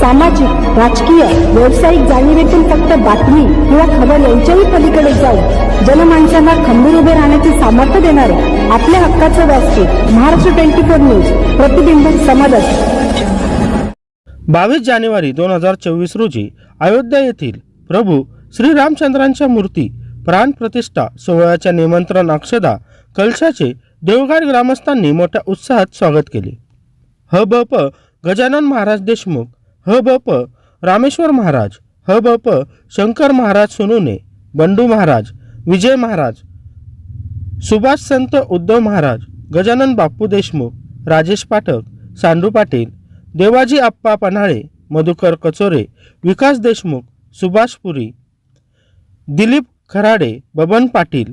सामाजिक, राजकीय, व्यावसायिक जाणीवेतून फक्त बातमी किंवा खबर यांच्याही पलीकडे जाऊन जनमानसांना खंबीर उभे राहण्याचे सामर्थ्य देणारे आपल्या हक्काचे व्यासपीठ महाराष्ट्र 24 न्यूज, प्रतिबिंब समाजाचे. 22 जानेवारी 2024 रोजी अयोध्या येथील प्रभू श्री रामचंद्रांच्या मूर्ती प्राण प्रतिष्ठा सोहळ्याच्या निमंत्रण अक्षदा कलशाचे देवघाट ग्रामस्थांनी मोठ्या उत्साहात स्वागत केले. ह.ब.प. गजानन महाराज देशमुख, ह.ब.प. रामेश्वर महाराज, ह.ब.प. शंकर महाराज सोनोने, बंडू महाराज, विजय महाराज, सुभाष संत उद्धव महाराज, गजानन बापू देशमुख, राजेश पाठक, सांडू पाटील, देवाजी आप्पा पन्हाळे, मधुकर कचोरे, विकास देशमुख, सुभाष पुरी, दिलीप खराडे, बबन पाटील,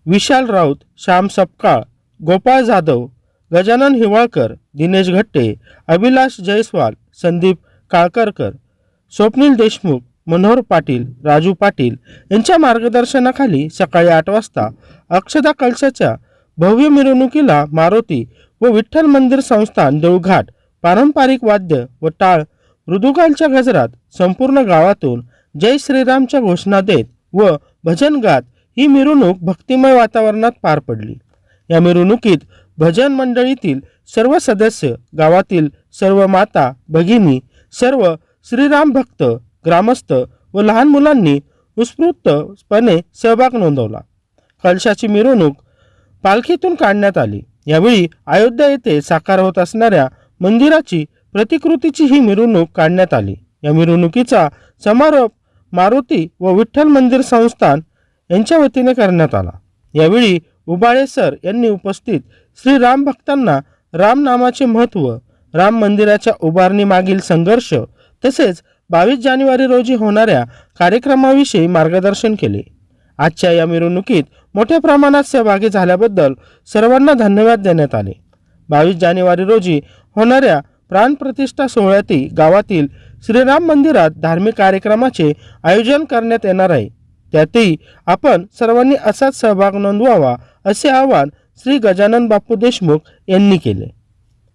विशाल राऊत, श्याम सपकाळ, गोपाळ जाधव, गजानन हिवाळकर, दिनेश घट्टे, अभिलाष जयस्वाल, संदीप काळकरकर, स्वप्नील देशमुख, मनोहर पाटील, राजू पाटील यांच्या मार्गदर्शनाखाली सकाळी 8 वाजता अक्षदा कलशाच्या भव्य मिरवणुकीला मारुती व विठ्ठल मंदिर संस्थान देऊळघाट पारंपरिक वाद्य व टाळ मृदुकांच्या गजरात संपूर्ण गावातून जय श्रीरामच्या घोषणा देत व भजन गात ही मिरवणूक भक्तिमय वातावरणात पार पडली. या मिरवणुकीत भजन मंडळीतील सर्व सदस्य, गावातील सर्व माता भगिनी, सर्व श्रीराम भक्त, ग्रामस्थ व लहान मुलांनी उत्स्फूर्तपणे सहभाग नोंदवला. कलशाची मिरवणूक पालखीतून काढण्यात आली. यावेळी अयोध्या येथे साकार होत असणाऱ्या मंदिराची प्रतिकृतीची ही मिरवणूक काढण्यात आली. या मिरवणुकीचा समारोप मारुती व विठ्ठल मंदिर संस्थान यांच्या वतीने करण्यात आला. यावेळी उबाळे सर यांनी उपस्थित श्री राम भक्तांना राम नामाचे महत्त्व, राम मंदिराच्या उभारणीमागील संघर्ष तसेच 22 जानेवारी रोजी होणाऱ्या कार्यक्रमाविषयी मार्गदर्शन केले. आजच्या या मिरवणुकीत मोठ्या प्रमाणात सहभागी झाल्याबद्दल सर्वांना धन्यवाद देण्यात आले. 22 जानेवारी रोजी होणाऱ्या प्राणप्रतिष्ठा सोहळ्यातील गावातील श्रीराम मंदिरात धार्मिक कार्यक्रमाचे आयोजन करण्यात येणार आहे. त्यातही आपण सर्वांनी असाच सहभाग नोंदवावा असे आवाहन श्री गजानन बापू देशमुख यांनी केले.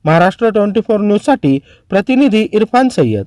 महाराष्ट्र 24 न्यूजसाठी प्रतिनिधी इरफान सय्यद.